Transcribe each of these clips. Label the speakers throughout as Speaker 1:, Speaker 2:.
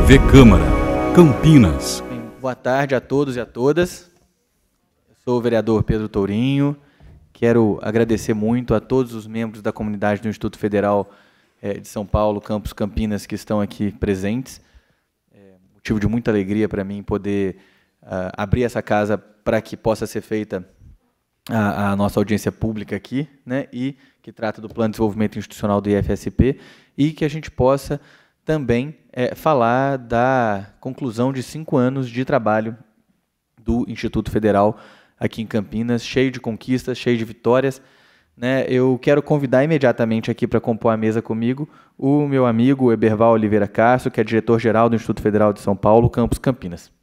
Speaker 1: TV Câmara, Campinas.
Speaker 2: Boa tarde a todos e a todas. Eu sou o vereador Pedro Tourinho. Quero agradecer muito a todos os membros da comunidade do Instituto Federal de São Paulo, Campus Campinas, que estão aqui presentes. Motivo de muita alegria para mim poder abrir essa casa para que possa ser feita a nossa audiência pública aqui, né, e que trata do Plano de Desenvolvimento Institucional do IFSP, e que a gente possa também falar da conclusão de 5 anos de trabalho do Instituto Federal aqui em Campinas, cheio de conquistas, cheio de vitórias, né? Eu quero convidar imediatamente aqui para compor a mesa comigo o meu amigo Eberval Oliveira Castro, que é diretor-geral do Instituto Federal de São Paulo, Campus Campinas.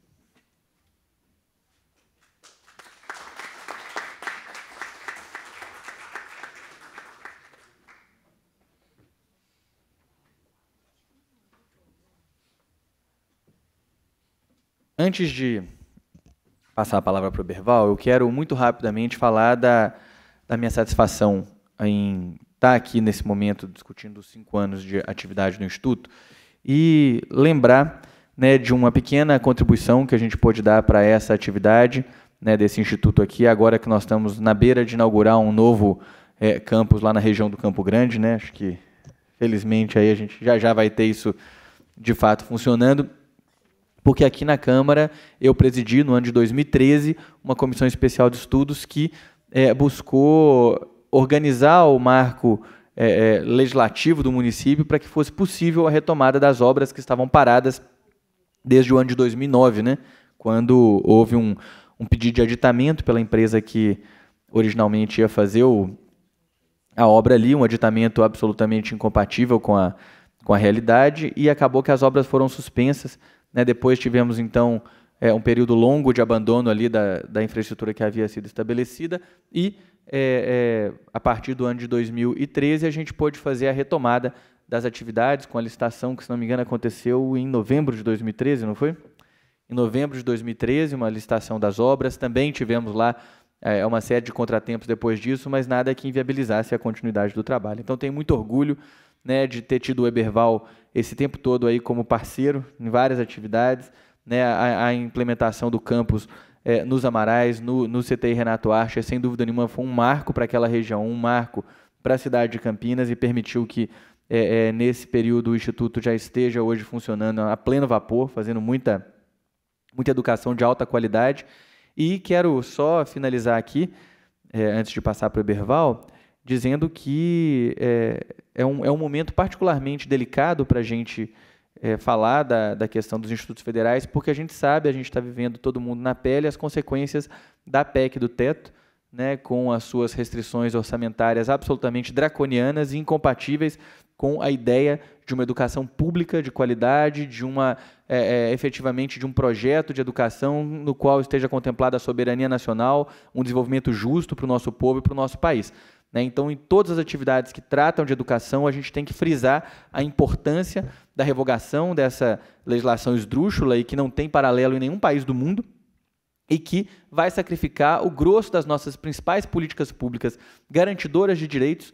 Speaker 2: Antes de passar a palavra para o Eberval, eu quero muito rapidamente falar da minha satisfação em estar aqui nesse momento discutindo os 5 anos de atividade do Instituto e lembrar, né, de uma pequena contribuição que a gente pôde dar para essa atividade, né, desse Instituto aqui, agora que nós estamos na beira de inaugurar um novo campus lá na região do Campo Grande, né? Acho que, felizmente, aí a gente já vai ter isso de fato funcionando, porque aqui na Câmara eu presidi, no ano de 2013, uma comissão especial de estudos que buscou organizar o marco legislativo do município para que fosse possível a retomada das obras que estavam paradas desde o ano de 2009, né, quando houve um pedido de aditamento pela empresa que originalmente ia fazer a obra ali, um aditamento absolutamente incompatível com a realidade, e acabou que as obras foram suspensas. Depois tivemos, então, um período longo de abandono ali da infraestrutura que havia sido estabelecida e, a partir do ano de 2013, a gente pôde fazer a retomada das atividades com a licitação que, se não me engano, aconteceu em novembro de 2013, não foi? Em novembro de 2013, uma licitação das obras. Também tivemos lá uma série de contratempos depois disso, mas nada que inviabilizasse a continuidade do trabalho. Então, tenho muito orgulho, né, de ter tido o Eberval esse tempo todo aí como parceiro em várias atividades, né, a implementação do campus nos Amarais, no CTI Renato Archer, sem dúvida nenhuma, foi um marco para aquela região, um marco para a cidade de Campinas, e permitiu que, nesse período, o Instituto já esteja hoje funcionando a pleno vapor, fazendo muita educação de alta qualidade. E quero só finalizar aqui, antes de passar para o Eberval, dizendo que é um momento particularmente delicado para a gente falar da questão dos institutos federais, porque a gente sabe, a gente está vivendo todo mundo na pele as consequências da PEC do teto, né, com as suas restrições orçamentárias absolutamente draconianas e incompatíveis com a ideia de uma educação pública de qualidade, de efetivamente de um projeto de educação no qual esteja contemplada a soberania nacional, um desenvolvimento justo para o nosso povo e para o nosso país. Então, em todas as atividades que tratam de educação, a gente tem que frisar a importância da revogação dessa legislação esdrúxula e que não tem paralelo em nenhum país do mundo, e que vai sacrificar o grosso das nossas principais políticas públicas garantidoras de direitos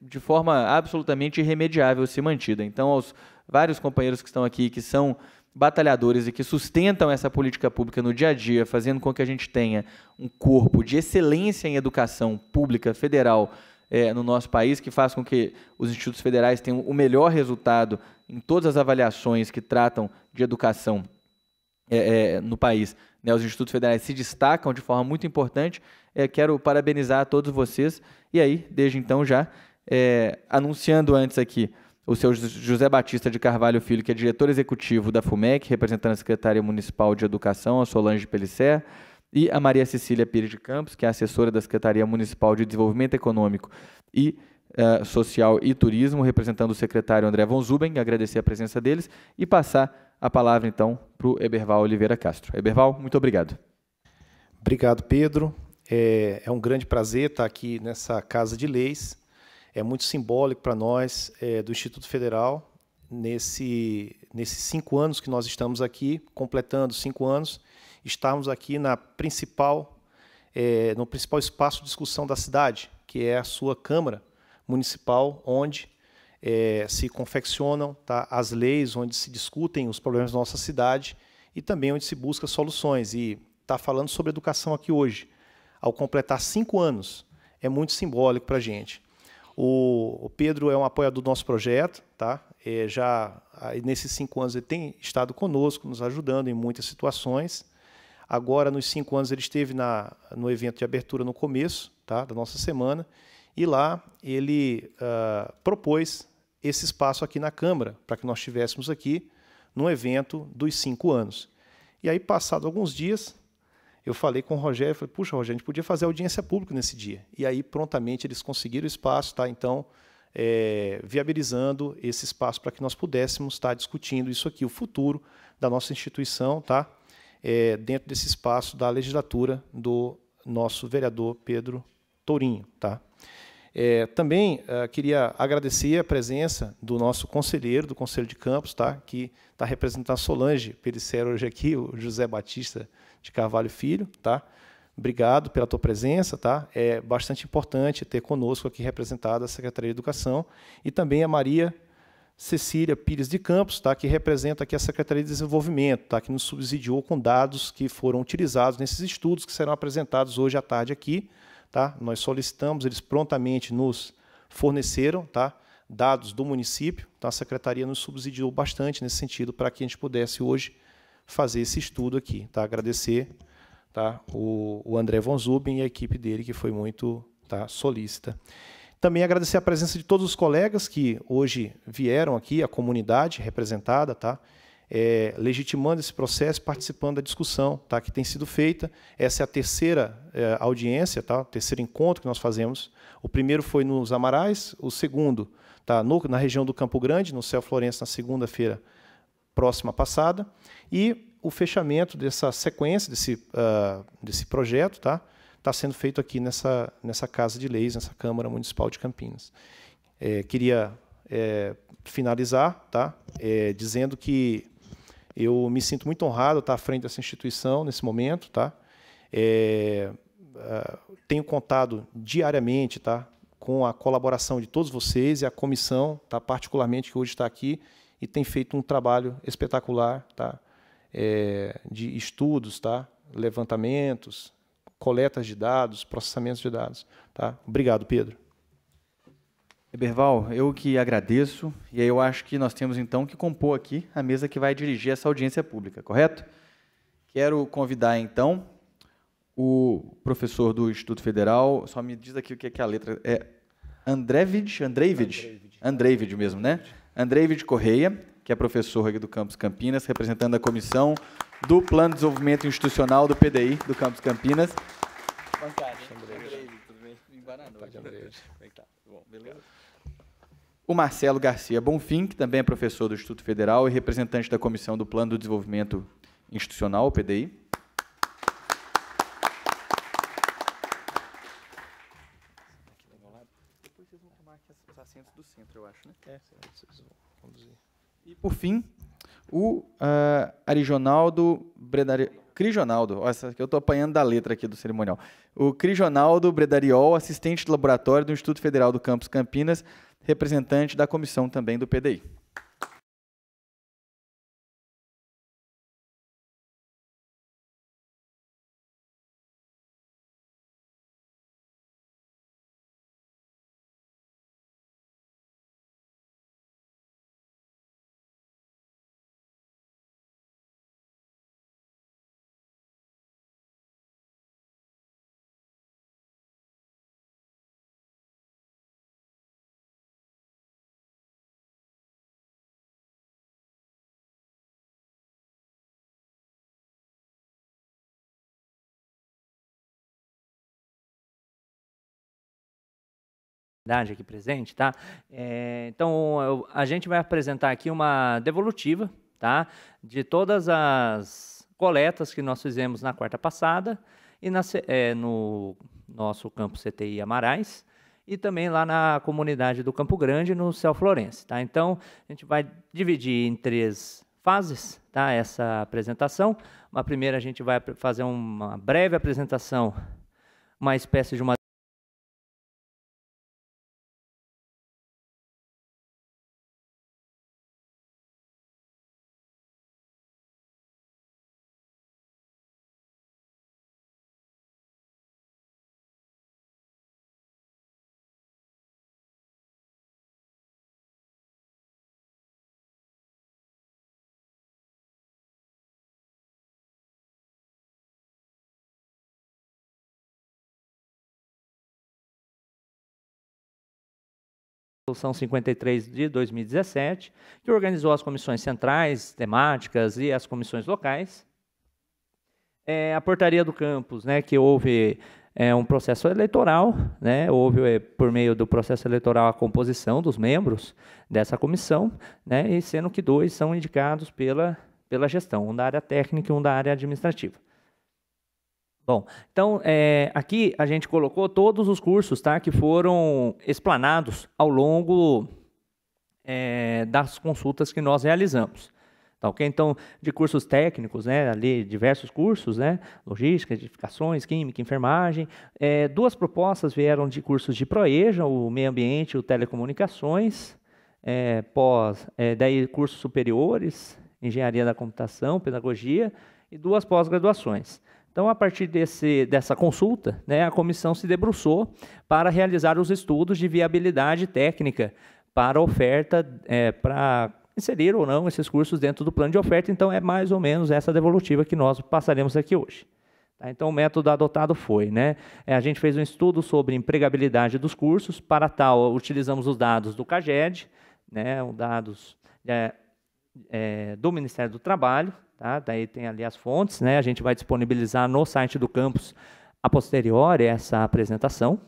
Speaker 2: de forma absolutamente irremediável se mantida. Então, aos vários companheiros que estão aqui, que são batalhadores e que sustentam essa política pública no dia a dia, fazendo com que a gente tenha um corpo de excelência em educação pública federal no nosso país, que faz com que os institutos federais tenham o melhor resultado em todas as avaliações que tratam de educação no país. Os institutos federais se destacam de forma muito importante. Quero parabenizar a todos vocês. E aí, desde então, já anunciando antes aqui o seu José Batista de Carvalho Filho, que é diretor executivo da FUMEC, representando a Secretaria Municipal de Educação, a Solange Pellicer, e a Maria Cecília Pires de Campos, que é assessora da Secretaria Municipal de Desenvolvimento Econômico e Social e Turismo, representando o secretário André Von Zuben, agradecer a presença deles e passar a palavra, então, para o Eberval Oliveira Castro. Eberval, muito obrigado.
Speaker 3: Obrigado, Pedro. É um grande prazer estar aqui nessa Casa de Leis. É muito simbólico para nós, do Instituto Federal, nesses 5 anos que nós estamos aqui, completando 5 anos, estamos aqui no principal espaço de discussão da cidade, que é a sua Câmara Municipal, onde se confeccionam, tá, as leis, onde se discutem os problemas da nossa cidade e também onde se busca soluções. E está falando sobre educação aqui hoje. Ao completar 5 anos, é muito simbólico para a gente. O Pedro é um apoiador do nosso projeto, tá? Nesses 5 anos ele tem estado conosco, nos ajudando em muitas situações. Agora, nos 5 anos, ele esteve no evento de abertura no começo, tá, da nossa semana, e lá ele propôs esse espaço aqui na Câmara, para que nós estivéssemos aqui no evento dos 5 anos. E aí, passados alguns dias, eu falei com o Rogério, falei, puxa, Rogério, a gente podia fazer audiência pública nesse dia. E aí, prontamente, eles conseguiram o espaço, tá? Então, viabilizando esse espaço para que nós pudéssemos estar discutindo isso aqui, o futuro da nossa instituição, tá? Dentro desse espaço da legislatura do nosso vereador Pedro Tourinho, tá? Também queria agradecer a presença do nosso conselheiro do Conselho de Campos, tá? Que está representando a Solange Pericero hoje aqui, o José Batista de Carvalho Filho, tá? Obrigado pela tua presença, tá? É bastante importante ter conosco aqui representada a Secretaria de Educação e também a Maria Cecília Pires de Campos, tá? Que representa aqui a Secretaria de Desenvolvimento, tá? Que nos subsidiou com dados que foram utilizados nesses estudos que serão apresentados hoje à tarde aqui, tá? Nós solicitamos, eles prontamente nos forneceram, tá? Dados do município, tá? A Secretaria nos subsidiou bastante nesse sentido para que a gente pudesse hoje fazer esse estudo aqui, tá? Agradecer, tá? O André Von Zuben e a equipe dele, que foi muito, tá, solícita. Também agradecer a presença de todos os colegas que hoje vieram aqui, a comunidade representada, tá? Legitimando esse processo, participando da discussão, tá, que tem sido feita. Essa é a terceira audiência, tá, o terceiro encontro que nós fazemos. O primeiro foi nos Amarais, o segundo tá, na região do Campo Grande, no Céu Florense, na segunda-feira próxima passada, e o fechamento dessa sequência, desse projeto, tá, está sendo feito aqui nessa Casa de Leis, nessa Câmara Municipal de Campinas. Queria finalizar, tá, dizendo que eu me sinto muito honrado estar à frente dessa instituição nesse momento, tá? Tenho contado diariamente, tá, com a colaboração de todos vocês e a comissão, tá, particularmente que hoje está aqui e tem feito um trabalho espetacular, tá, de estudos, tá, levantamentos, coletas de dados, processamentos de dados, tá? Obrigado, Pedro.
Speaker 2: Eberval, eu que agradeço, e aí eu acho que nós temos então que compor aqui a mesa que vai dirigir essa audiência pública, correto? Quero convidar então o professor do Instituto Federal, só me diz aqui o que é a letra, Andrevid mesmo, né? Andrevid Correia, que é professor aqui do Campus Campinas, representando a comissão do Plano de Desenvolvimento Institucional do PDI do Campus Campinas. O Marcelo Garcia Bonfim, que também é professor do Instituto Federal e representante da Comissão do Plano do Desenvolvimento Institucional, o PDI. Depois vocês vão tomar aqui os assentos do centro, eu acho, né? Vocês vão conduzir. E, por fim, o Arijonaldo Crijonaldo, essa que eu estou apanhando da letra aqui do cerimonial. O Crijonaldo Bredariol, assistente de laboratório do Instituto Federal do Campus Campinas, representante da comissão também do PDI.
Speaker 4: Aqui presente, tá? Então, a gente vai apresentar aqui uma devolutiva, tá? De todas as coletas que nós fizemos na quarta passada e no nosso campus CTI Amarais e também lá na comunidade do Campo Grande, no Céu Florense, tá? Então, a gente vai dividir em 3 fases, tá? Essa apresentação. Uma primeira, a gente vai fazer uma breve apresentação, uma espécie de uma Resolução 53 de 2017, que organizou as comissões centrais, temáticas e as comissões locais. A portaria do campus, né, que houve um processo eleitoral, né, houve por meio do processo eleitoral a composição dos membros dessa comissão, né, e sendo que 2 são indicados pela gestão, um da área técnica e um da área administrativa. Bom, então, aqui a gente colocou todos os cursos, tá, que foram explanados ao longo das consultas que nós realizamos. Tá, okay? Então, de cursos técnicos, né, ali diversos cursos, né, logística, edificações, química, enfermagem. 2 propostas vieram de cursos de ProEja, o meio ambiente e o telecomunicações, daí cursos superiores, engenharia da computação, pedagogia, e 2 pós-graduações. Então, a partir dessa consulta, né, a comissão se debruçou para realizar os estudos de viabilidade técnica para oferta, para inserir ou não esses cursos dentro do plano de oferta. Então, é mais ou menos essa devolutiva que nós passaremos aqui hoje. Tá? Então, o método adotado foi, né, a gente fez um estudo sobre empregabilidade dos cursos. Para tal, utilizamos os dados do CAGED, né, os dados do Ministério do Trabalho. Tá? Daí tem ali as fontes, né? A gente vai disponibilizar no site do campus a posteriori essa apresentação.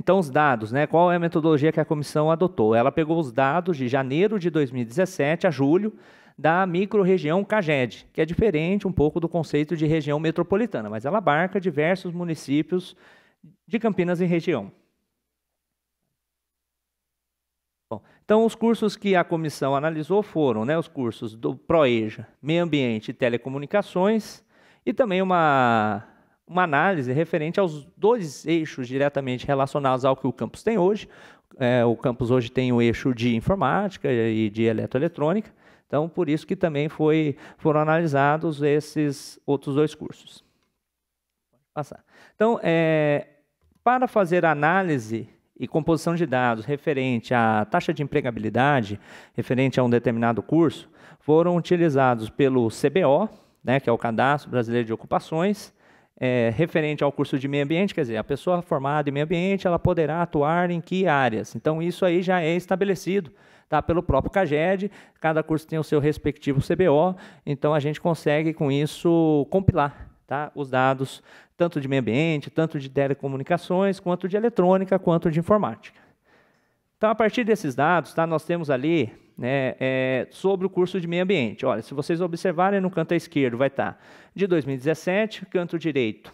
Speaker 4: Então, os dados, né? Qual é a metodologia que a comissão adotou? Ela pegou os dados de janeiro de 2017 a julho da microrregião CAGED, que é diferente um pouco do conceito de região metropolitana, mas ela abarca diversos municípios de Campinas e região. Bom, então, os cursos que a comissão analisou foram, né, os cursos do ProEja, Meio Ambiente e Telecomunicações, e também uma análise referente aos 2 eixos diretamente relacionados ao que o campus tem hoje. O campus hoje tem o eixo de informática e de eletroeletrônica, então, por isso que também foram analisados esses outros 2 cursos. Pode passar. Então, para fazer a análise e composição de dados referente à taxa de empregabilidade, referente a um determinado curso, foram utilizados pelo CBO, né, que é o Cadastro Brasileiro de Ocupações, referente ao curso de meio ambiente, quer dizer, a pessoa formada em meio ambiente, ela poderá atuar em que áreas? Então, isso aí já é estabelecido, tá, pelo próprio CAGED, cada curso tem o seu respectivo CBO, então a gente consegue, com isso, compilar, tá, os dados tanto de meio ambiente, tanto de telecomunicações, quanto de eletrônica, quanto de informática. Então, a partir desses dados, tá, nós temos ali, né, sobre o curso de meio ambiente. Olha, se vocês observarem no canto esquerdo, vai estar de 2017, canto direito,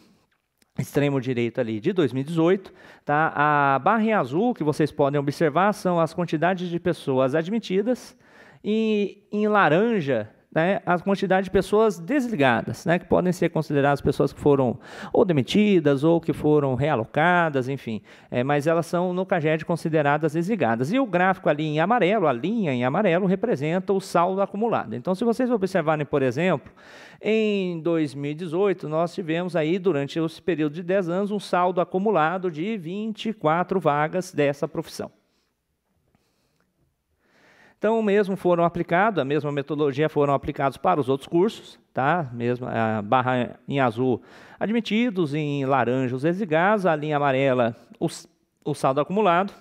Speaker 4: extremo direito ali, de 2018. Tá? A barra em azul que vocês podem observar são as quantidades de pessoas admitidas, e em laranja, né, a quantidade de pessoas desligadas, né, que podem ser consideradas pessoas que foram ou demitidas ou que foram realocadas, enfim, mas elas são no CAGED consideradas desligadas. E o gráfico ali em amarelo, a linha em amarelo, representa o saldo acumulado. Então, se vocês observarem, por exemplo, em 2018, nós tivemos aí, durante esse período de 10 anos, um saldo acumulado de 24 vagas dessa profissão. Então, mesmo foram aplicados, a mesma metodologia foram aplicados para os outros cursos, tá? Mesmo a barra em azul, admitidos, em laranja, os desligados, a linha amarela, o saldo acumulado.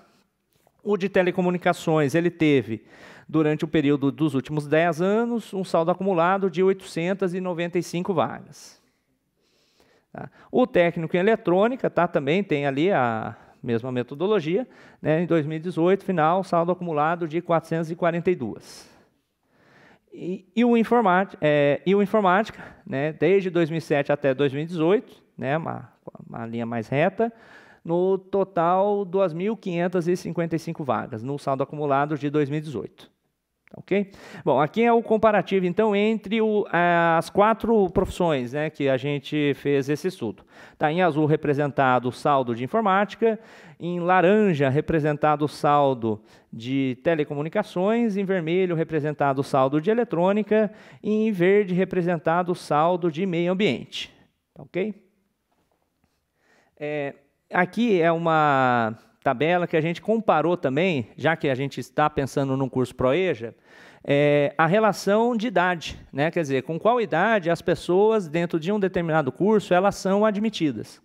Speaker 4: O de telecomunicações, ele teve, durante o período dos últimos 10 anos, um saldo acumulado de 895 vagas. Tá? O técnico em eletrônica, tá? Também tem ali a mesma metodologia, né? Em 2018, final, saldo acumulado de 442. E o informática, né? Desde 2007 até 2018, né? Uma linha mais reta, no total 2.555 vagas, no saldo acumulado de 2018. Ok? Bom, aqui é o comparativo, então, entre as 4 profissões, né, que a gente fez esse estudo. Tá, em azul representado o saldo de informática, em laranja representado o saldo de telecomunicações, em vermelho representado o saldo de eletrônica e em verde representado o saldo de meio ambiente. Ok? Aqui é uma tabela que a gente comparou também, já que a gente está pensando num curso ProEja, a relação de idade, né? Quer dizer, com qual idade as pessoas dentro de um determinado curso elas são admitidas.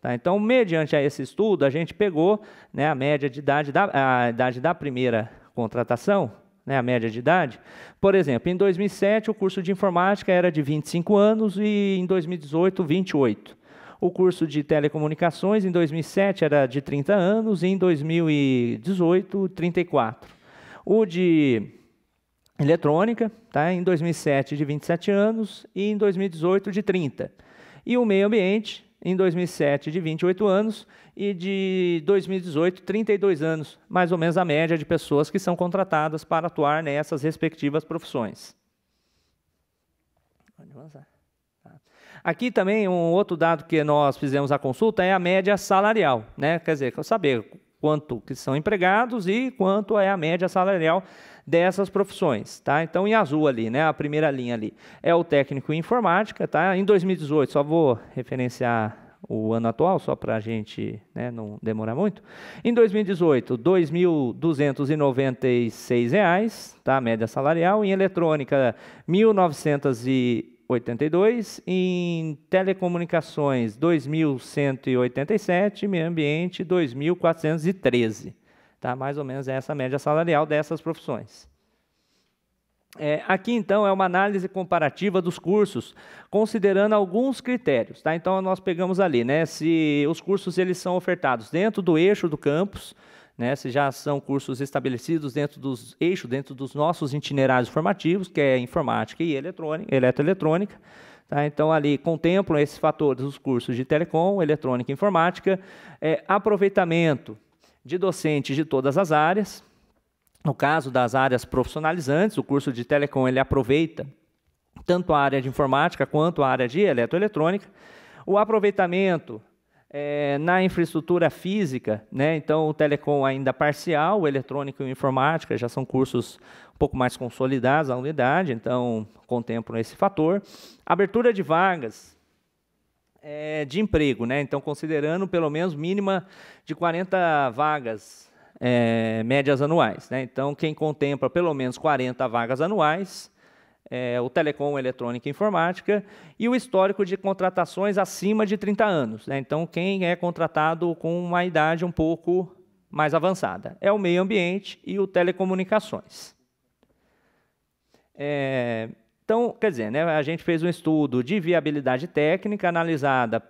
Speaker 4: Tá? Então, mediante esse estudo, a gente pegou, né, a média de idade da primeira contratação, né, a média de idade. Por exemplo, em 2007, o curso de informática era de 25 anos e em 2018, 28. O curso de telecomunicações, em 2007, era de 30 anos e em 2018, 34. O de eletrônica, tá, em 2007, de 27 anos e em 2018, de 30. E o meio ambiente, em 2007, de 28 anos e de 2018, 32 anos, mais ou menos a média de pessoas que são contratadas para atuar nessas respectivas profissões. Pode avançar. Aqui também um outro dado que nós fizemos a consulta é a média salarial, né? Quer dizer, saber quanto que são empregados e quanto é a média salarial dessas profissões, tá? Então, em azul ali, né, a primeira linha ali, é o técnico em informática, tá? Em 2018, só vou referenciar o ano atual, só para a gente, né, não demorar muito. Em 2018, R$ 2.296, tá? A média salarial. Em eletrônica, R$ 1.982. Em telecomunicações, R$ 2.187. Meio ambiente, R$ 2.413. Tá? Mais ou menos essa média salarial dessas profissões. Aqui, então, é uma análise comparativa dos cursos, considerando alguns critérios. Tá? Então, nós pegamos ali, né, se os cursos eles são ofertados dentro do eixo do campus, né, se já são cursos estabelecidos dentro dos eixos, dentro dos nossos itinerários formativos, que é informática e eletroeletrônica. Tá? Então, ali contemplam esses fatores dos cursos de telecom, eletrônica e informática, aproveitamento de docentes de todas as áreas. No caso das áreas profissionalizantes, o curso de telecom ele aproveita tanto a área de informática quanto a área de eletroeletrônica. O aproveitamento na infraestrutura física, né? Então o telecom ainda parcial, o eletrônico e o informática já são cursos um pouco mais consolidados na unidade, então contemplam esse fator. Abertura de vagas de emprego, né? Então, considerando pelo menos mínima de 40 vagas médias anuais, né? Então, quem contempla pelo menos 40 vagas anuais, o telecom, eletrônica e informática, e o histórico de contratações acima de 30 anos, né? Então, quem é contratado com uma idade um pouco mais avançada. É o meio ambiente e o telecomunicações. Então, quer dizer, né, a gente fez um estudo de viabilidade técnica analisada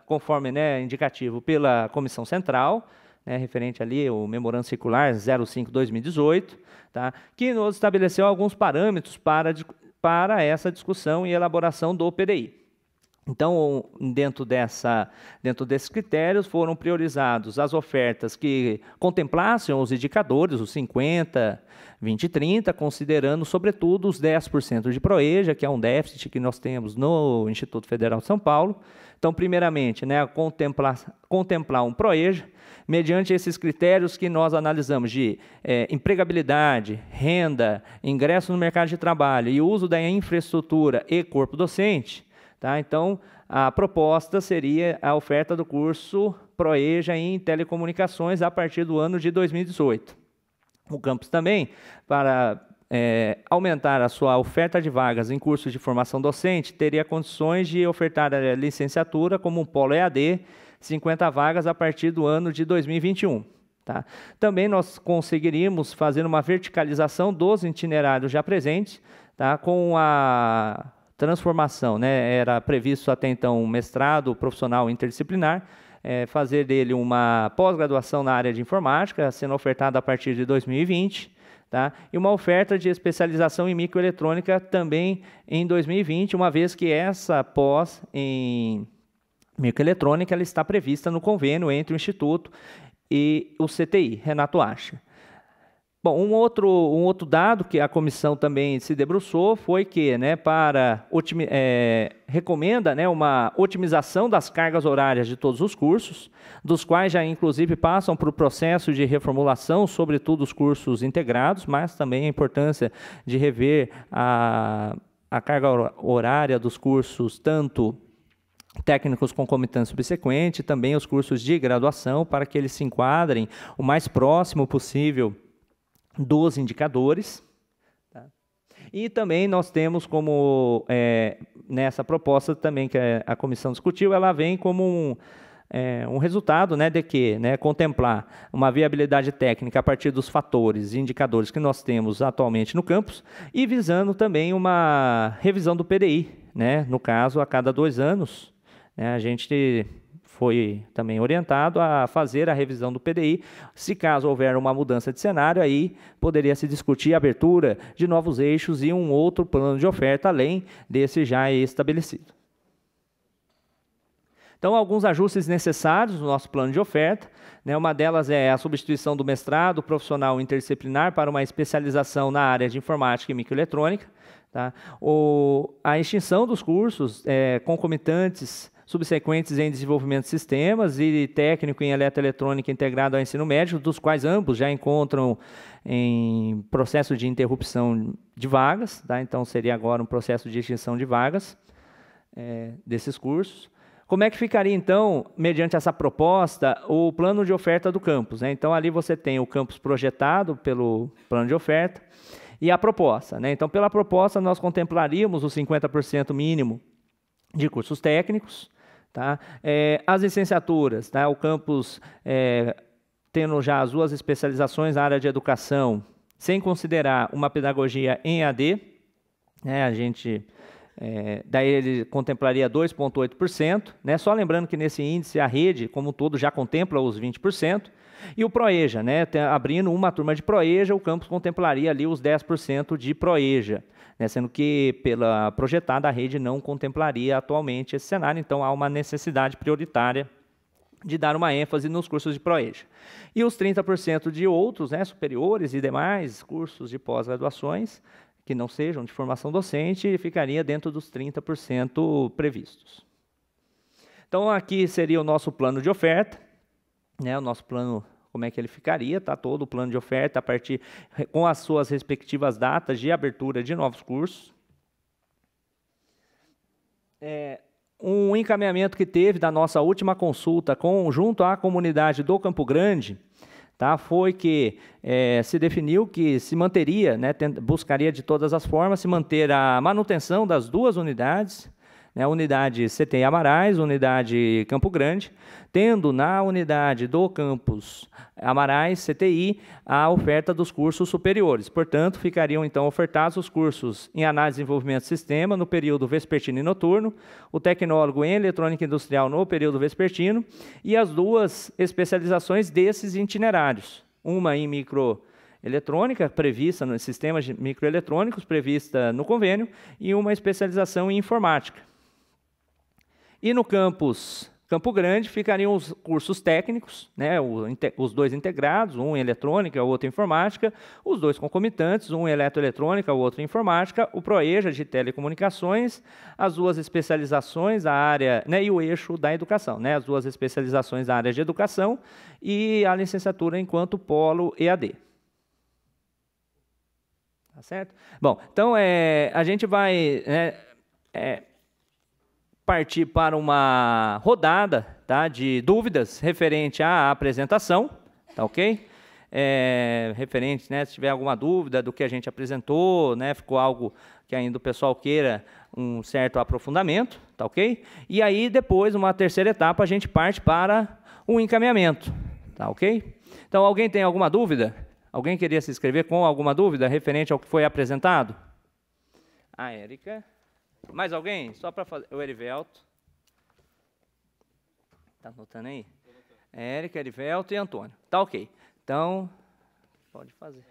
Speaker 4: conforme, né, indicativo pela Comissão Central, né, referente ali o Memorando Circular 05/2018, tá, que nos estabeleceu alguns parâmetros para essa discussão e elaboração do PDI. Então, dentro desses critérios, foram priorizados as ofertas que contemplassem os indicadores, os 50, 20 e 30, considerando, sobretudo, os 10% de PROEJA, que é um déficit que nós temos no Instituto Federal de São Paulo. Então, primeiramente, né, contemplar um PROEJA, mediante esses critérios que nós analisamos de empregabilidade, renda, ingresso no mercado de trabalho e uso da infraestrutura e corpo docente. Tá? Então, a proposta seria a oferta do curso PROEJA em telecomunicações a partir do ano de 2018. O campus também, para aumentar a sua oferta de vagas em cursos de formação docente, teria condições de ofertar a licenciatura como um polo EAD, 50 vagas a partir do ano de 2021. Tá? Também nós conseguiríamos fazer uma verticalização dos itinerários já presentes, tá? Com a transformação, né? Era previsto até então um mestrado profissional interdisciplinar, fazer dele uma pós-graduação na área de informática, sendo ofertada a partir de 2020, tá? E uma oferta de especialização em microeletrônica também em 2020, uma vez que essa pós em microeletrônica ela está prevista no convênio entre o Instituto e o CTI, Renato Acha. Bom, um outro dado que a comissão também se debruçou foi que, né, recomenda, né, uma otimização das cargas horárias de todos os cursos, dos quais já inclusive passam por processo de reformulação, sobretudo os cursos integrados, mas também a importância de rever a carga horária dos cursos, tanto técnicos concomitantes subsequentes, também os cursos de graduação, para que eles se enquadrem o mais próximo possível dos indicadores. Tá? E também nós temos como, nessa proposta também que a comissão discutiu, ela vem como um resultado, né, de que, né, contemplar uma viabilidade técnica a partir dos fatores e indicadores que nós temos atualmente no campus e visando também uma revisão do PDI, né, no caso, a cada 2 anos, né, a gente foi também orientado a fazer a revisão do PDI. Se caso houver uma mudança de cenário, aí poderia se discutir a abertura de novos eixos e um outro plano de oferta, além desse já estabelecido. Então, alguns ajustes necessários no nosso plano de oferta, né? Uma delas é a substituição do mestrado profissional interdisciplinar para uma especialização na área de informática e microeletrônica, tá? A extinção dos cursos concomitantes subsequentes em desenvolvimento de sistemas e técnico em eletroeletrônica integrado ao ensino médio, dos quais ambos já encontram em processo de interrupção de vagas, tá? Então, seria agora um processo de extinção de vagas desses cursos. Como é que ficaria, então, mediante essa proposta, o plano de oferta do campus, né? Então, ali você tem o campus projetado pelo plano de oferta e a proposta, né? Então, pela proposta, nós contemplaríamos os 50% mínimo de cursos técnicos, tá? As licenciaturas, tá? O campus tendo já as 2 especializações na área de educação, sem considerar uma pedagogia em AD, né? A gente... daí ele contemplaria 2,8%, né? Só lembrando que nesse índice a rede, como um todo, já contempla os 20%, e o ProEja, né? Abrindo uma turma de ProEja, o campus contemplaria ali os 10% de ProEja, né? Sendo que, pela projetada, a rede não contemplaria atualmente esse cenário, então há uma necessidade prioritária de dar uma ênfase nos cursos de ProEja. E os 30% de outros, né, superiores e demais cursos de pós-graduações, que não sejam de formação docente, ficaria dentro dos 30% previstos. Então, aqui seria o nosso plano de oferta, né, o nosso plano, como é que ele ficaria, tá? Todo o plano de oferta a partir, com as suas respectivas datas de abertura de novos cursos. Um encaminhamento que teve da nossa última consulta junto à comunidade do Campo Grande, tá, foi que se definiu que se manteria, né, buscaria de todas as formas se manter a manutenção das 2 unidades, né, a unidade CTI Amarais, unidade Campo Grande, tendo na unidade do campus Amarais, CTI, a oferta dos cursos superiores. Portanto, ficariam então ofertados os cursos em análise e desenvolvimento de sistema no período vespertino e noturno, o tecnólogo em eletrônica industrial no período vespertino e as 2 especializações desses itinerários, uma em microeletrônica, prevista nos sistemas microeletrônicos, prevista no convênio, e uma especialização em informática. E no campus Campo Grande ficariam os cursos técnicos, né, os 2 integrados, um em eletrônica, o outro em informática, os 2 concomitantes, um em eletroeletrônica, o outro em informática, o ProEja de telecomunicações, as 2 especializações da área, né, e o eixo da educação, né, as 2 especializações da área de educação e a licenciatura enquanto polo EAD. Tá certo? Bom, então a gente vai, né, partir para uma rodada, tá, de dúvidas referente à apresentação, tá ok? Referente, né, se tiver alguma dúvida do que a gente apresentou, né, ficou algo que ainda o pessoal queira um certo aprofundamento, tá ok? E aí, depois, uma terceira etapa, a gente parte para um encaminhamento, tá ok? Então, alguém tem alguma dúvida? Alguém queria se inscrever com alguma dúvida referente ao que foi apresentado? A Érica... Mais alguém? Só para fazer. O Erivelto. Está anotando aí? Érica, Erivelto e Antônio. Tá ok. Então, pode fazer.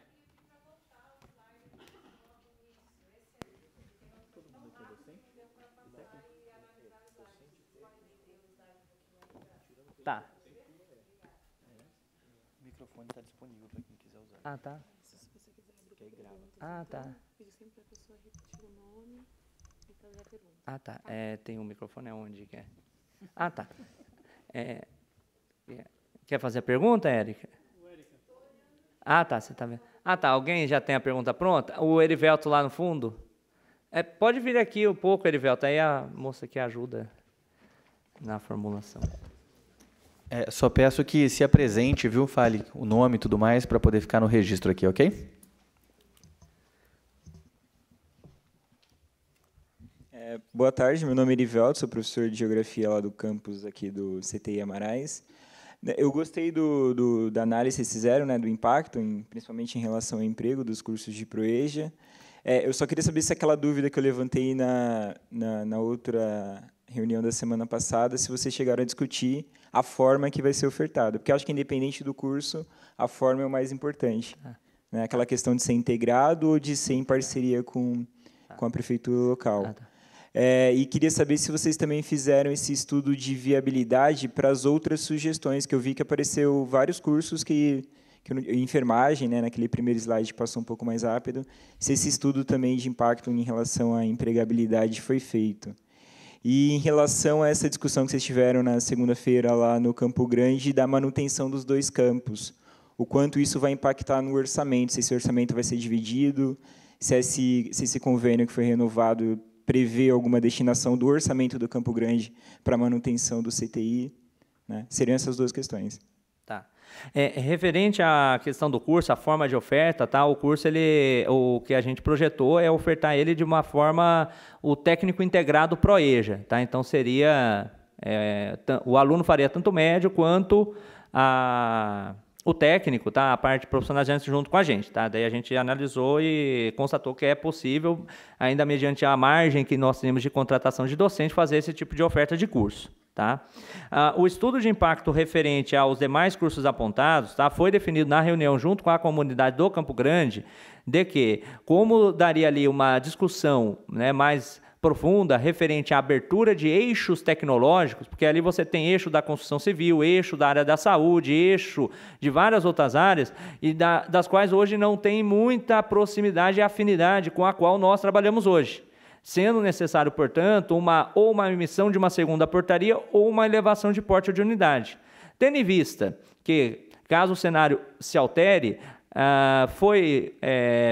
Speaker 4: Tá. O microfone está disponível para quem quiser usar. Ah, tá. Ah, tá. Ah, tá. Tem um microfone onde quer? Ah, tá. Quer fazer a pergunta, Érica? Ah, tá. Você tá vendo. Ah, tá. Alguém já tem a pergunta pronta? O Erivelto lá no fundo? Pode vir aqui um pouco, Erivelto. Aí a moça que ajuda na formulação.
Speaker 2: Só peço que se apresente, viu? Fale o nome e tudo mais para poder ficar no registro aqui, ok?
Speaker 5: Boa tarde, meu nome é Erivelto, sou professor de Geografia lá do campus aqui do CTI Amarais. Eu gostei da análise que vocês fizeram, né, do impacto, principalmente em relação ao emprego dos cursos de Proeja. Eu só queria saber se aquela dúvida que eu levantei na outra reunião da semana passada, se vocês chegaram a discutir a forma que vai ser ofertada. Porque eu acho que, independente do curso, a forma é o mais importante. Né? Aquela questão de ser integrado ou de ser em parceria com a prefeitura local. E queria saber se vocês também fizeram esse estudo de viabilidade para as outras sugestões, que eu vi que apareceu vários cursos enfermagem, né, naquele primeiro slide que passou um pouco mais rápido, se esse estudo também de impacto em relação à empregabilidade foi feito. E em relação a essa discussão que vocês tiveram na segunda-feira lá no Campo Grande, da manutenção dos 2 campos, o quanto isso vai impactar no orçamento, se esse orçamento vai ser dividido, se esse convênio que foi renovado prevê alguma destinação do orçamento do Campo Grande para a manutenção do CTI, né? Seriam essas 2 questões.
Speaker 4: Tá. Referente à questão do curso, a forma de oferta, tá? O curso, o que a gente projetou é ofertar ele de uma forma, o técnico integrado Proeja, tá? Então, seria, o aluno faria tanto o médio quanto o técnico, tá? A parte profissionalizante junto com a gente, tá? Daí a gente analisou e constatou que é possível, ainda mediante a margem que nós temos de contratação de docente, fazer esse tipo de oferta de curso. Tá? O estudo de impacto referente aos demais cursos apontados, tá, foi definido na reunião junto com a comunidade do Campo Grande, de que, como daria ali uma discussão, né, mais profunda referente à abertura de eixos tecnológicos, porque ali você tem eixo da construção civil, eixo da área da saúde, eixo de várias outras áreas, e das quais hoje não tem muita proximidade e afinidade com a qual nós trabalhamos hoje. Sendo necessário, portanto, ou uma emissão de uma segunda portaria ou uma elevação de porte de unidade. Tendo em vista que, caso o cenário se altere, foi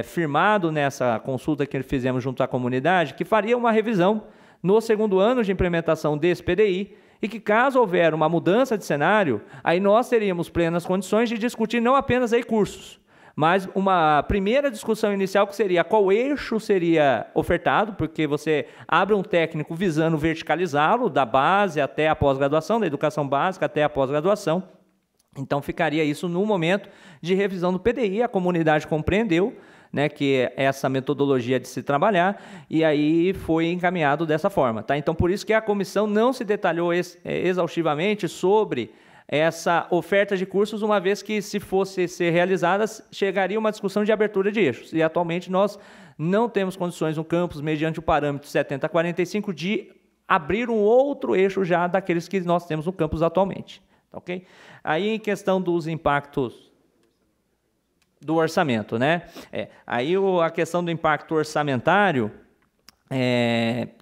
Speaker 4: firmado nessa consulta que fizemos junto à comunidade que faria uma revisão no 2º ano de implementação desse PDI e que, caso houver uma mudança de cenário, aí nós teríamos plenas condições de discutir não apenas cursos, mas uma primeira discussão inicial que seria qual eixo seria ofertado, porque você abre um técnico visando verticalizá-lo, da base até a pós-graduação, da educação básica até a pós-graduação. Então, ficaria isso no momento de revisão do PDI, a comunidade compreendeu, né, que é essa metodologia de se trabalhar, e aí foi encaminhado dessa forma. Tá? Então, por isso que a comissão não se detalhou exaustivamente sobre essa oferta de cursos, uma vez que, se fosse ser realizada, chegaria uma discussão de abertura de eixos. E, atualmente, nós não temos condições no campus, mediante o parâmetro 7045, de abrir um outro eixo já daqueles que nós temos no campus atualmente. Tá, ok? Aí, em questão dos impactos do orçamento, né? Aí a questão do impacto orçamentário,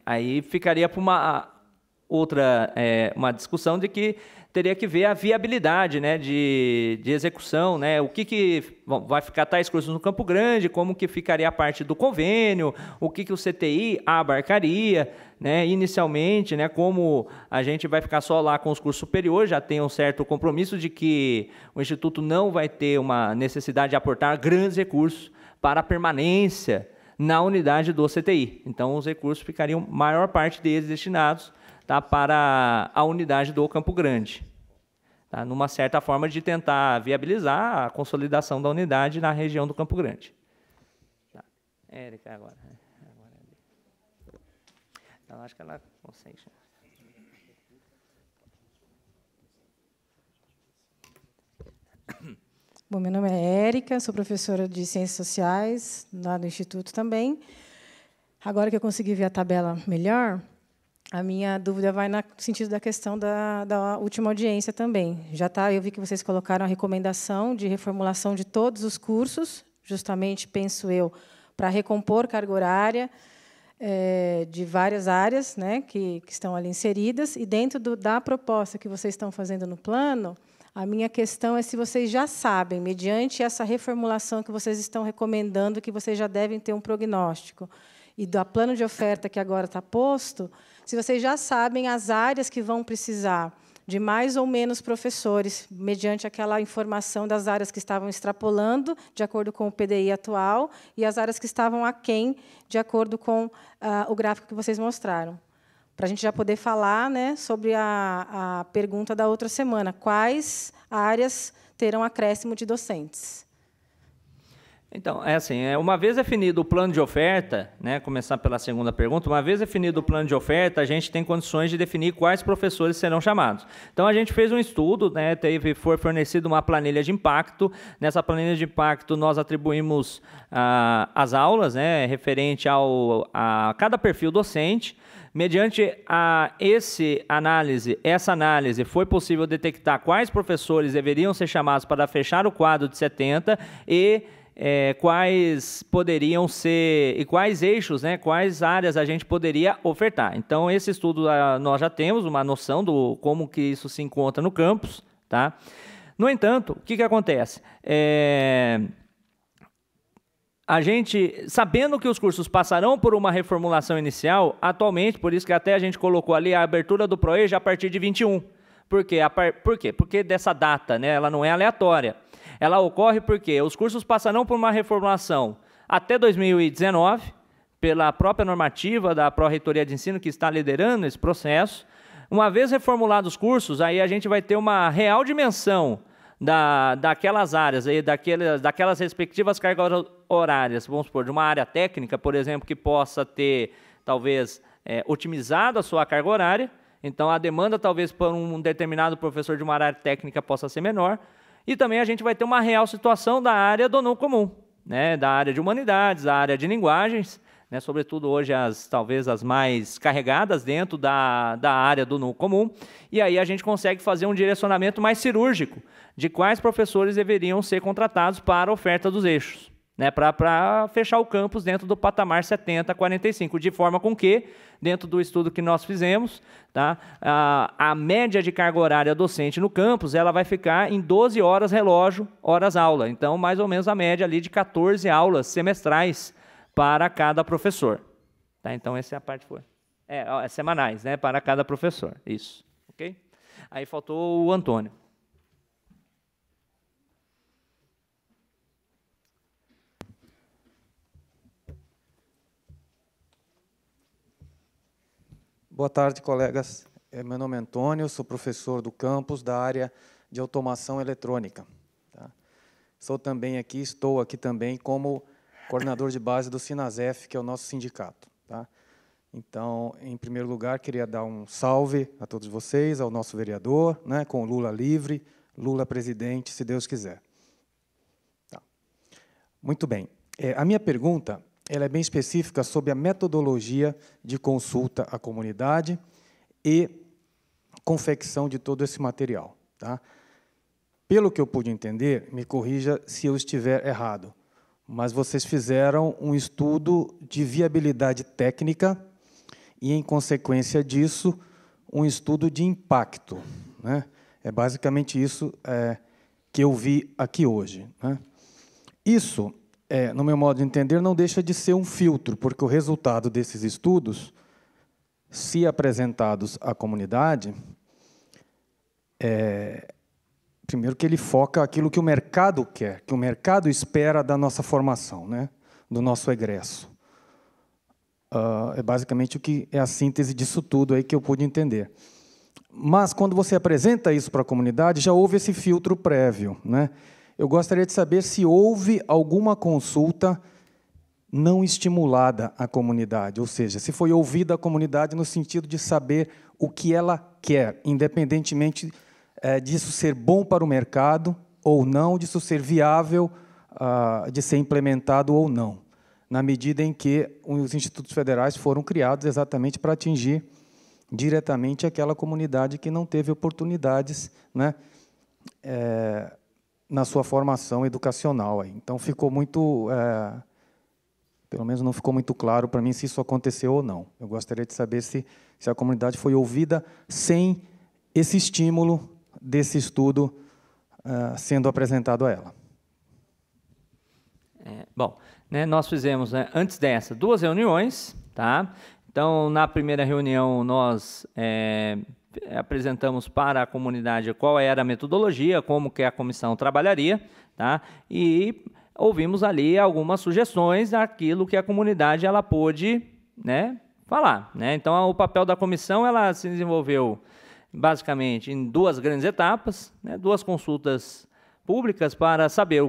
Speaker 4: aí ficaria para uma outra uma discussão de que teria que ver a viabilidade, né, de execução, né, o que vai ficar tais cursos no Campo Grande, como que ficaria a parte do convênio, o que o CTI abarcaria, né, inicialmente, né, como a gente vai ficar só lá com os cursos superiores, já tem um certo compromisso de que o Instituto não vai ter uma necessidade de aportar grandes recursos para a permanência na unidade do CTI. Então, os recursos ficariam, maior parte deles, destinados, tá, para a unidade do Campo Grande, tá, numa certa forma de tentar viabilizar a consolidação da unidade na região do Campo Grande. Tá. Érica, agora. Eu acho que ela consegue.
Speaker 6: Bom, meu nome é Érica, sou professora de Ciências Sociais, lá do Instituto também. Agora que eu consegui ver a tabela melhor, a minha dúvida vai no sentido da questão da última audiência também. Já tá, eu vi que vocês colocaram a recomendação de reformulação de todos os cursos, justamente, penso eu, para recompor carga horária de várias áreas, né, que estão ali inseridas, e dentro da proposta que vocês estão fazendo no plano, a minha questão é se vocês já sabem, mediante essa reformulação que vocês estão recomendando, que vocês já devem ter um prognóstico, e do plano de oferta que agora está posto, se vocês já sabem as áreas que vão precisar de mais ou menos professores, mediante aquela informação das áreas que estavam extrapolando, de acordo com o PDI atual, e as áreas que estavam aquém, de acordo com o gráfico que vocês mostraram. Para a gente já poder falar, né, sobre a pergunta da outra semana, quais áreas terão acréscimo de docentes?
Speaker 4: Então, é assim, uma vez definido o plano de oferta, né, começar pela segunda pergunta, uma vez definido o plano de oferta, a gente tem condições de definir quais professores serão chamados. Então, a gente fez um estudo, né, foi fornecida uma planilha de impacto. Nessa planilha de impacto, nós atribuímos as aulas, né, referente a cada perfil docente. Mediante essa análise, foi possível detectar quais professores deveriam ser chamados para fechar o quadro de 70 e quais poderiam ser, e quais eixos, né, quais áreas a gente poderia ofertar. Então, esse estudo nós já temos uma noção do como que isso se encontra no campus, tá? No entanto, o que acontece? A gente, sabendo que os cursos passarão por uma reformulação inicial, atualmente, por isso que até a gente colocou ali a abertura do ProEja a partir de 21. Por quê? Porque dessa data, né, ela não é aleatória. Ela ocorre porque os cursos passarão por uma reformulação até 2019, pela própria normativa da Pró-Reitoria de Ensino, que está liderando esse processo. Uma vez reformulados os cursos, aí a gente vai ter uma real dimensão daquelas áreas, daquelas respectivas cargas horárias, vamos supor, de uma área técnica, por exemplo, que possa ter, talvez, otimizado a sua carga horária. Então, a demanda, talvez, por um determinado professor de uma área técnica possa ser menor. E também a gente vai ter uma real situação da área do não comum, né? Da área de humanidades, da área de linguagens, né? Sobretudo hoje, talvez as mais carregadas dentro da área do não comum. E aí a gente consegue fazer um direcionamento mais cirúrgico de quais professores deveriam ser contratados para a oferta dos eixos, né, para fechar o campus dentro do patamar 70-45, de forma com que, dentro do estudo que nós fizemos, tá, a média de carga horária docente no campus ela vai ficar em 12 horas relógio, horas aula. Então, mais ou menos a média ali de 14 aulas semestrais para cada professor. Tá, então, essa é a parte semanais, né, para cada professor. Isso. Ok? Aí faltou o Antônio.
Speaker 7: Boa tarde, colegas. Meu nome é Antônio, sou professor do campus da área de automação eletrônica. Tá? Estou aqui também como coordenador de base do Sinasef, que é o nosso sindicato. Tá? Então, em primeiro lugar, queria dar um salve a todos vocês, ao nosso vereador, né, com Lula livre, Lula presidente, se Deus quiser. Tá. Muito bem. A minha pergunta ela é bem específica sobre a metodologia de consulta à comunidade e confecção de todo esse material. Tá? Pelo que eu pude entender, me corrija se eu estiver errado, mas vocês fizeram um estudo de viabilidade técnica e, em consequência disso, um estudo de impacto. Né? É basicamente isso que eu vi aqui hoje. Né? Isso, no meu modo de entender, não deixa de ser um filtro, porque o resultado desses estudos, se apresentados à comunidade, primeiro que ele foca aquilo que o mercado quer, que o mercado espera da nossa formação, né? Do nosso egresso. É basicamente o que é a síntese disso tudo aí que eu pude entender. Mas, quando você apresenta isso para a comunidade, já houve esse filtro prévio, né? Eu gostaria de saber se houve alguma consulta não estimulada à comunidade, ou seja, se foi ouvida a comunidade no sentido de saber o que ela quer, independentemente disso ser bom para o mercado ou não, disso ser viável de ser implementado ou não, na medida em que os institutos federais foram criados exatamente para atingir diretamente aquela comunidade que não teve oportunidades, né, na sua formação educacional. Então, ficou muito, pelo menos não ficou muito claro para mim se isso aconteceu ou não. Eu gostaria de saber se a comunidade foi ouvida sem esse estímulo desse estudo sendo apresentado a ela.
Speaker 4: Bom, né, nós fizemos, né, antes dessa, 2 reuniões. Tá? Então, na primeira reunião, nós apresentamos para a comunidade qual era a metodologia, como que a comissão trabalharia, tá? E ouvimos ali algumas sugestões daquilo que a comunidade ela pôde, né, falar, né? Então, o papel da comissão ela se desenvolveu basicamente em 2 grandes etapas, né, 2 consultas públicas para saber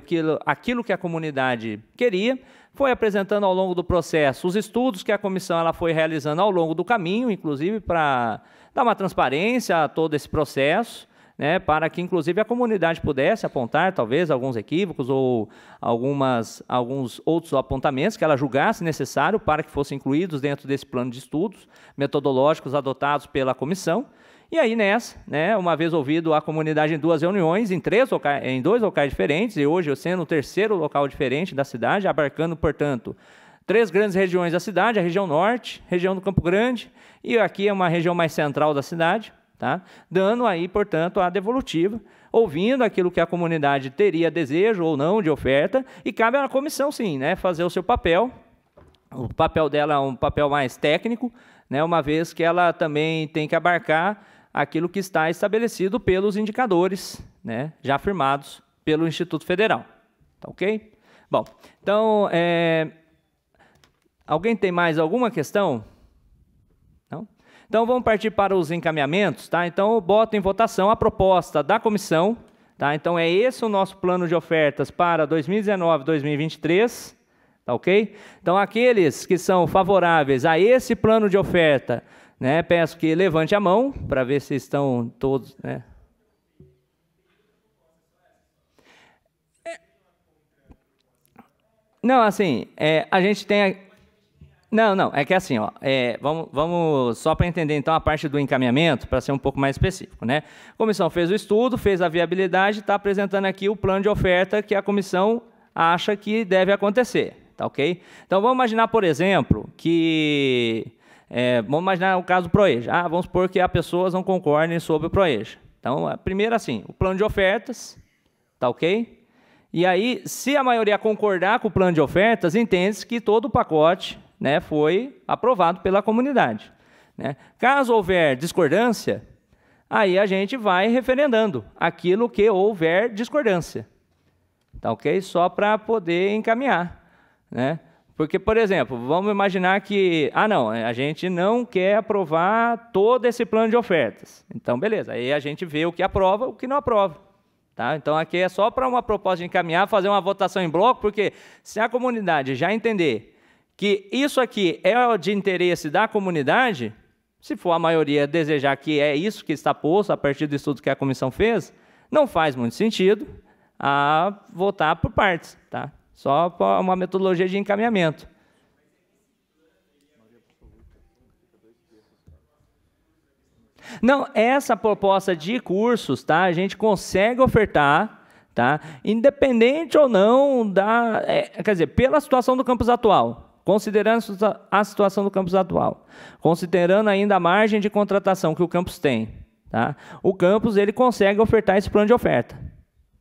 Speaker 4: aquilo que a comunidade queria, foi apresentando ao longo do processo os estudos que a comissão ela foi realizando ao longo do caminho, inclusive para dar uma transparência a todo esse processo, né, para que, inclusive, a comunidade pudesse apontar, talvez, alguns equívocos ou alguns outros apontamentos que ela julgasse necessário para que fossem incluídos dentro desse plano de estudos metodológicos adotados pela comissão. E aí, nessa, né, uma vez ouvido a comunidade em 2 reuniões, em 2 locais diferentes, e hoje eu sendo o 3º local diferente da cidade, abarcando, portanto, 3 grandes regiões da cidade, a região norte, região do Campo Grande, e aqui é uma região mais central da cidade, tá? Dando aí, portanto, a devolutiva, ouvindo aquilo que a comunidade teria desejo ou não de oferta, e cabe à comissão, sim, né, fazer o seu papel. O papel dela é um papel mais técnico, né, uma vez que ela também tem que abarcar aquilo que está estabelecido pelos indicadores, né, já afirmados pelo Instituto Federal. Tá ok? Bom, então, alguém tem mais alguma questão? Não? Então, vamos partir para os encaminhamentos. Tá? Então, eu boto em votação a proposta da comissão. Tá? Então, é esse o nosso plano de ofertas para 2019 e 2023. Tá ok? Então, aqueles que são favoráveis a esse plano de oferta, né, peço que levante a mão para ver se estão todos, né? Não, assim, a gente tem... Não, é que assim, ó, vamos só para entender então a parte do encaminhamento, para ser um pouco mais específico, né? A comissão fez o estudo, fez a viabilidade, está apresentando aqui o plano de oferta que a comissão acha que deve acontecer, tá ok? Então, vamos imaginar, por exemplo, que... vamos imaginar o caso do ProEja. Vamos supor que as pessoas não concordem sobre o ProEja. Então, primeiro assim, o plano de ofertas, tá ok? E aí, se a maioria concordar com o plano de ofertas, entende-se que todo o pacote, né, foi aprovado pela comunidade, né? Caso houver discordância, aí a gente vai referendando aquilo que houver discordância, tá ok? Só para poder encaminhar, né? Porque, por exemplo, vamos imaginar que, não, a gente não quer aprovar todo esse plano de ofertas. Então, beleza, aí a gente vê o que aprova, o que não aprova. Tá? Então, aqui é só para uma proposta de encaminhar, fazer uma votação em bloco, porque se a comunidade já entender que isso aqui é de interesse da comunidade, se for a maioria desejar que é isso que está posto a partir do estudo que a comissão fez, não faz muito sentido a votar por partes, tá? Só para uma metodologia de encaminhamento. Não, essa proposta de cursos, tá, a gente consegue ofertar, tá, independente ou não da... quer dizer, pela situação do campus atual, considerando a situação do campus atual, considerando ainda a margem de contratação que o campus tem, tá, o campus ele consegue ofertar esse plano de oferta.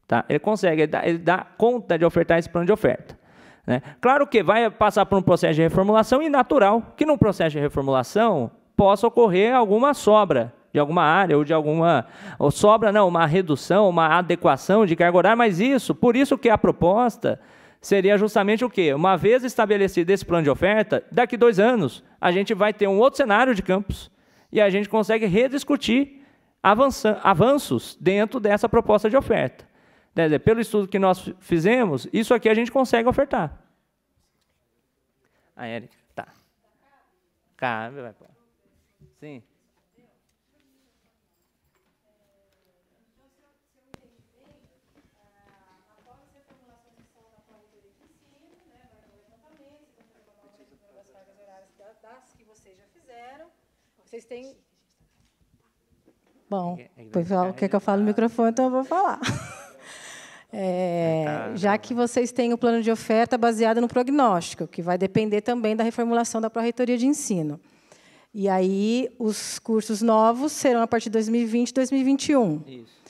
Speaker 4: Tá? Ele consegue, ele dá conta de ofertar esse plano de oferta, né? Claro que vai passar por um processo de reformulação e natural que no processo de reformulação possa ocorrer alguma sobra de alguma área ou de alguma... Ou sobra, não, uma redução, uma adequação de carga horária, mas isso, por isso que a proposta seria justamente o quê? Uma vez estabelecido esse plano de oferta, daqui 2 anos a gente vai ter um outro cenário de campus e a gente consegue rediscutir avanços dentro dessa proposta de oferta. Quer dizer, pelo estudo que nós fizemos, isso aqui a gente consegue ofertar. A Érica, tá. Vai, sim.
Speaker 6: Das que vocês já fizeram, vocês têm... Bom, quer que eu fale no microfone, então eu vou falar. Já que vocês têm o plano de oferta baseado no prognóstico, que vai depender também da reformulação da Pró-Reitoria de Ensino. E aí, os cursos novos serão a partir de 2020 e 2021. Isso.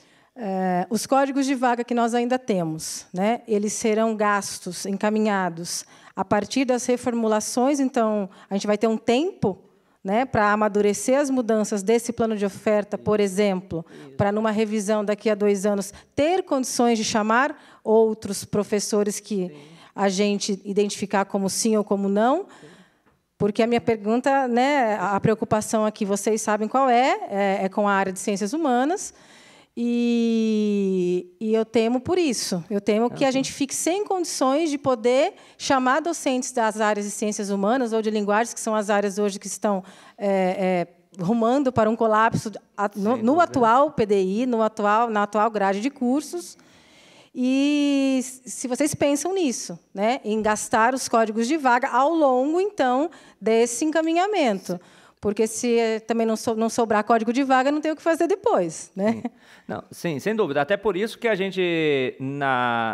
Speaker 6: Os códigos de vaga que nós ainda temos, né, eles serão gastos, encaminhados, a partir das reformulações. Então, a gente vai ter um tempo, né, para amadurecer as mudanças desse plano de oferta, por exemplo, para, numa revisão daqui a 2 anos, ter condições de chamar outros professores que a gente identificar como sim ou como não? Porque a minha pergunta, né, a preocupação aqui, vocês sabem qual é com a área de ciências humanas, e eu temo por isso. Eu temo que a gente fique sem condições de poder chamar docentes das áreas de ciências humanas ou de linguagens, que são as áreas hoje que estão rumando para um colapso no atual PDI, na atual grade de cursos. E se vocês pensam nisso, né, em gastar os códigos de vaga ao longo, então, desse encaminhamento. Porque se também não sobrar código de vaga, não tem o que fazer depois, né?
Speaker 4: Não, sim, sem dúvida. Até por isso que a gente,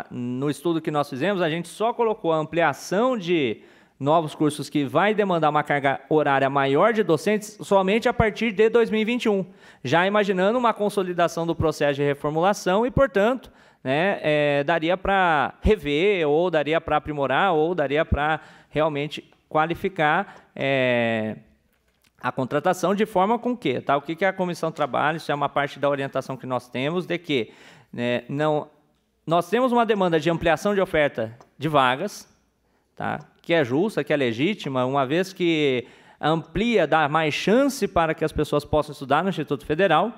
Speaker 4: no estudo que nós fizemos, a gente só colocou a ampliação de novos cursos que vai demandar uma carga horária maior de docentes somente a partir de 2021, já imaginando uma consolidação do processo de reformulação e, portanto, né, daria para rever, ou daria para aprimorar, ou daria para realmente qualificar a contratação de forma com que, tá? O que a comissão trabalha, isso é uma parte da orientação que nós temos, de que nós temos uma demanda de ampliação de oferta de vagas, tá? Que é justa, que é legítima, uma vez que amplia, dá mais chance para que as pessoas possam estudar no Instituto Federal,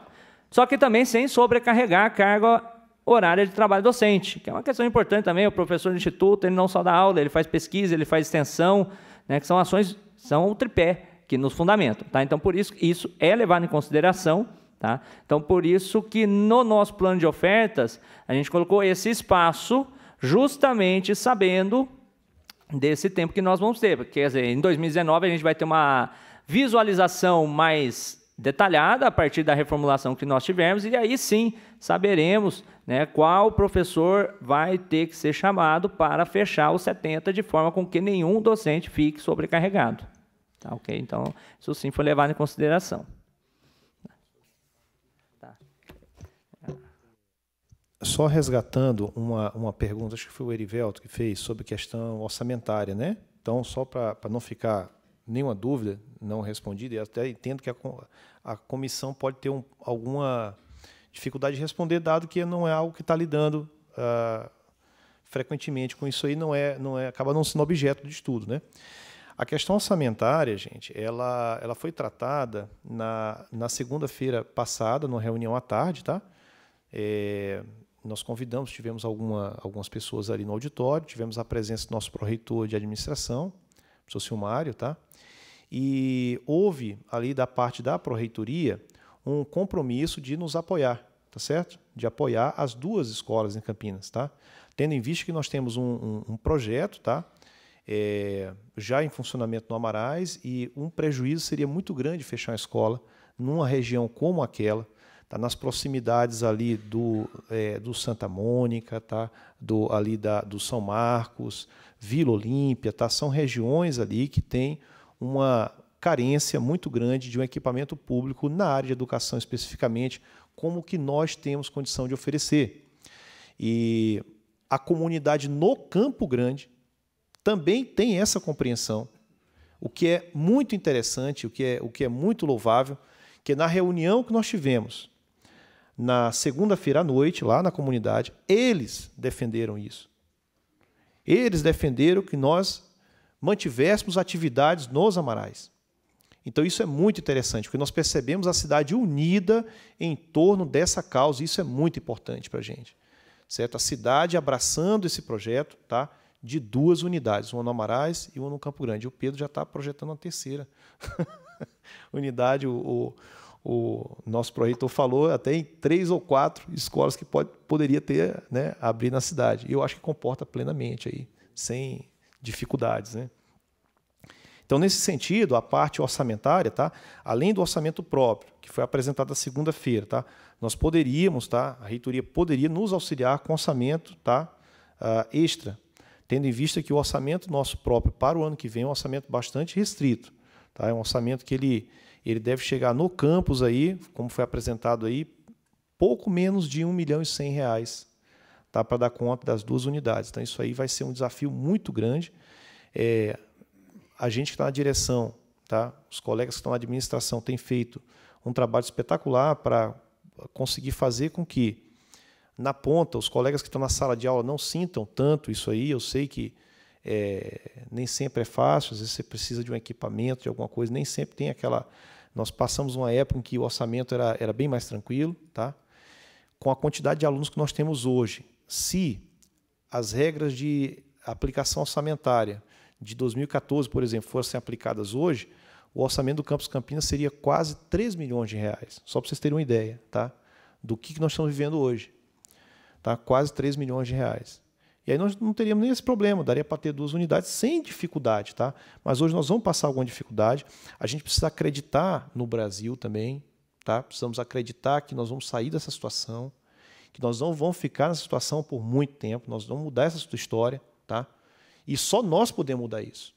Speaker 4: só que também sem sobrecarregar a carga horária de trabalho docente, que é uma questão importante também. O professor do Instituto, ele não só dá aula, ele faz pesquisa, ele faz extensão, né, que são ações, são o tripé que nos fundamentam, tá? Então, por isso, isso é levado em consideração, tá? Então, por isso que no nosso plano de ofertas, a gente colocou esse espaço justamente sabendo desse tempo que nós vamos ter. Porque, quer dizer, em 2019 a gente vai ter uma visualização mais detalhada a partir da reformulação que nós tivermos, e aí sim saberemos, né, qual professor vai ter que ser chamado para fechar os 70 de forma com que nenhum docente fique sobrecarregado. Tá, ok? Então, isso sim foi levado em consideração. Tá.
Speaker 3: Só resgatando uma pergunta, acho que foi o Erivelto que fez, sobre questão orçamentária, né? Então, só para não ficar nenhuma dúvida não respondida, e até entendo que a comissão pode ter alguma dificuldade de responder, dado que não é algo que está lidando frequentemente com isso aí, acaba não sendo objeto de estudo, né? A questão orçamentária, gente, ela foi tratada na segunda-feira passada, numa reunião à tarde, tá? Nós tivemos algumas pessoas ali no auditório, tivemos a presença do nosso pró-reitor de administração, o professor Silmário, tá? E houve ali da parte da pró-reitoria um compromisso de nos apoiar, tá certo? De apoiar as 2 escolas em Campinas, tá? Tendo em vista que nós temos um projeto, tá? Já em funcionamento no Amarais, e um prejuízo seria muito grande fechar a escola numa região como aquela, tá? Nas proximidades ali do Santa Mônica, tá? Do São Marcos, Vila Olímpia, tá? São regiões ali que têm uma carência muito grande de um equipamento público na área de educação especificamente, como que nós temos condição de oferecer. E a comunidade no Campo Grande também tem essa compreensão, o que é muito interessante, o que é muito louvável, que na reunião que nós tivemos na segunda-feira à noite, lá na comunidade, eles defenderam isso. Eles defenderam que nós mantivéssemos atividades nos Amarais. Então, isso é muito interessante, porque nós percebemos a cidade unida em torno dessa causa, e isso é muito importante para a gente. Certo? A cidade abraçando esse projeto, tá? De 2 unidades, uma no Amarais e uma no Campo Grande. E o Pedro já está projetando uma 3ª unidade. O nosso pró-reitor falou até em 3 ou 4 escolas que poderia ter, né, abrir na cidade. E eu acho que comporta plenamente, aí, sem dificuldades, né? Então, nesse sentido, a parte orçamentária, tá? Além do orçamento próprio, que foi apresentado na segunda-feira, tá? Nós poderíamos, tá? A reitoria poderia nos auxiliar com orçamento, tá? Extra, tendo em vista que o orçamento nosso próprio para o ano que vem é um orçamento bastante restrito, tá? É um orçamento que ele deve chegar no campus aí, como foi apresentado aí, pouco menos de R$ 1.100.000, tá? Para dar conta das 2 unidades. Então, isso aí vai ser um desafio muito grande. A gente que está na direção tá? Os colegas que estão na administração têm feito um trabalho espetacular para conseguir fazer com que, na ponta, os colegas que estão na sala de aula não sintam tanto isso aí. Eu sei que nem sempre é fácil, às vezes você precisa de um equipamento, de alguma coisa, nem sempre tem aquela... Nós passamos uma época em que o orçamento era bem mais tranquilo, tá? Com a quantidade de alunos que nós temos hoje, se as regras de aplicação orçamentária de 2014, por exemplo, fossem aplicadas hoje, o orçamento do Campus Campinas seria quase 3 milhões de reais, só para vocês terem uma ideia, tá? Do que nós estamos vivendo hoje. Tá? Quase 3 milhões de reais. E aí nós não teríamos nem esse problema, daria para ter 2 unidades sem dificuldade. Tá? Mas hoje nós vamos passar alguma dificuldade. A gente precisa acreditar no Brasil também, tá? Precisamos acreditar que nós vamos sair dessa situação, que nós não vamos ficar nessa situação por muito tempo, nós vamos mudar essa história. Tá? E só nós podemos mudar isso.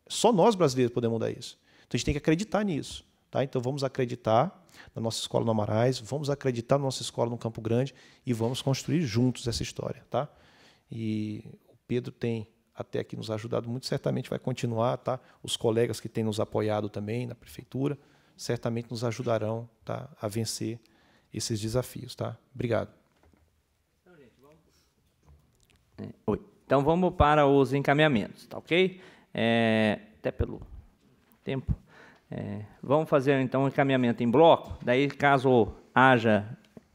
Speaker 3: Só nós brasileiros podemos mudar isso. Então a gente tem que acreditar nisso. Tá? Então vamos acreditar na nossa escola no Amarais, vamos acreditar na nossa escola no Campo Grande e vamos construir juntos essa história. Tá? E o Pedro tem até aqui nos ajudado muito, certamente vai continuar. Tá? Os colegas que têm nos apoiado também na prefeitura, certamente nos ajudarão, tá, a vencer esses desafios. Tá? Obrigado.
Speaker 4: Oi. Então vamos para os encaminhamentos, tá ok? Até pelo tempo. Vamos fazer, então, um encaminhamento em bloco. Daí, caso haja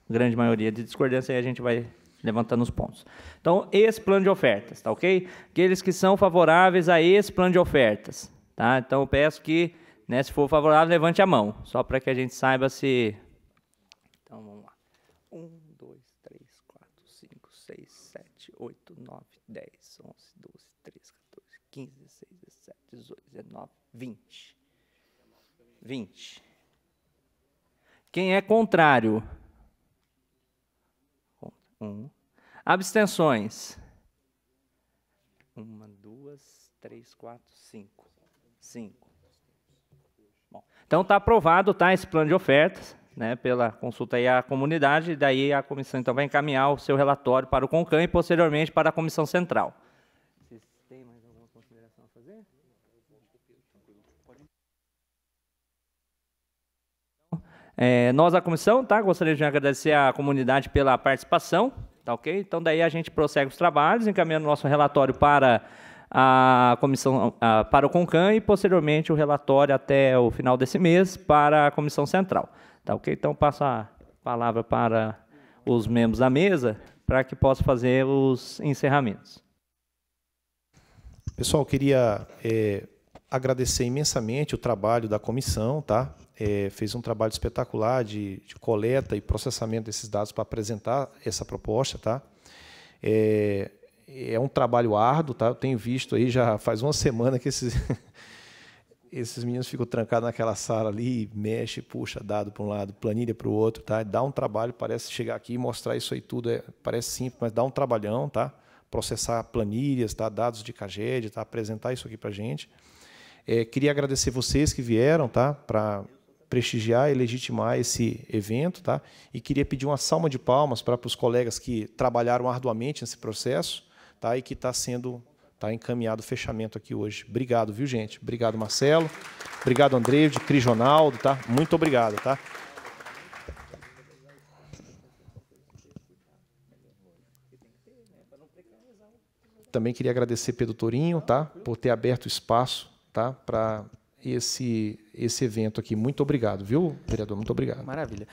Speaker 4: grande maioria de discordância, aí a gente vai levantando os pontos. Então, esse plano de ofertas, tá ok? Aqueles que são favoráveis a esse plano de ofertas, tá? Então, eu peço que, né, se for favorável, levante a mão, só para que a gente saiba se... Então, vamos lá. 1, 2, 3, 4, 5, 6, 7, 8, 9, 10, 11, 12, 13, 14, 15, 16, 17, 18, 19, 20. 20. Quem é contrário? 1. Abstenções? 1, 2, 3, 4, 5. 5. Bom, então está aprovado, tá, esse plano de ofertas, né, pela consulta aí à comunidade, e daí a comissão então vai encaminhar o seu relatório para o CONCAM e posteriormente para a comissão central. Vocês têm mais alguma consideração a fazer? Nós, a comissão, tá, gostaria de agradecer à comunidade pela participação, tá ok? Então, daí a gente prossegue os trabalhos, encaminhando o nosso relatório para a comissão, para o CONCAM e, posteriormente, o relatório até o final desse mês para a comissão central, tá ok? Então, passo a palavra para os membros da mesa para que possam fazer os encerramentos.
Speaker 3: Pessoal, queria agradecer imensamente o trabalho da comissão, tá? Fez um trabalho espetacular de coleta e processamento desses dados para apresentar essa proposta. Tá? É um trabalho árduo, tá? Eu tenho visto aí, já faz uma semana que esses meninos ficam trancados naquela sala ali, mexe, puxa dado para um lado, planilha para o outro. Tá? Dá um trabalho, parece chegar aqui e mostrar isso aí tudo, parece simples, mas dá um trabalhão, tá? Processar planilhas, tá? Dados de CAGED, tá? Apresentar isso aqui para a gente. Queria agradecer vocês que vieram, tá? Para prestigiar e legitimar esse evento, tá? E queria pedir uma salva de palmas para os colegas que trabalharam arduamente nesse processo, tá? E que está sendo encaminhado o fechamento aqui hoje. Obrigado, viu, gente? Obrigado, Marcelo. Obrigado, André, de Crijonaldo, tá? Muito obrigado, tá? Também queria agradecer Pedro Torinho, tá? Por ter aberto espaço, tá? Para esse evento aqui. Muito obrigado, viu, vereador? Muito obrigado.
Speaker 2: Maravilha.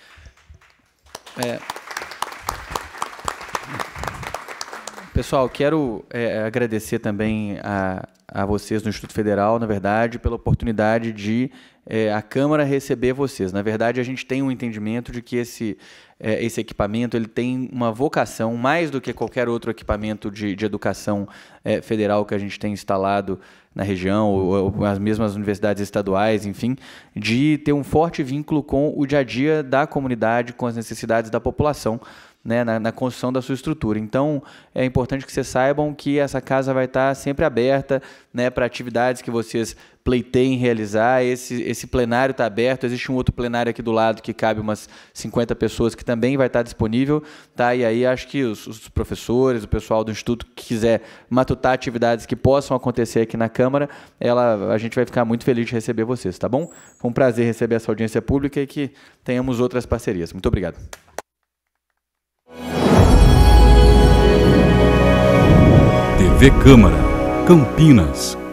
Speaker 2: Pessoal, quero agradecer também a vocês no Instituto Federal, na verdade, pela oportunidade de a Câmara receber vocês. Na verdade, a gente tem um entendimento de que esse equipamento ele tem uma vocação, mais do que qualquer outro equipamento de educação federal que a gente tem instalado na região, ou as mesmas universidades estaduais, enfim, de ter um forte vínculo com o dia a dia da comunidade, com as necessidades da população, né, na construção da sua estrutura. Então, é importante que vocês saibam que essa casa vai estar sempre aberta, né, para atividades que vocês pleiteiem realizar. Esse plenário está aberto, existe um outro plenário aqui do lado que cabe umas 50 pessoas que também vai estar disponível. Tá? E aí acho que os professores, o pessoal do Instituto que quiser matutar atividades que possam acontecer aqui na Câmara, a gente vai ficar muito feliz de receber vocês, tá bom? Foi um prazer receber essa audiência pública e que tenhamos outras parcerias. Muito obrigado.
Speaker 1: TV Câmara, Campinas.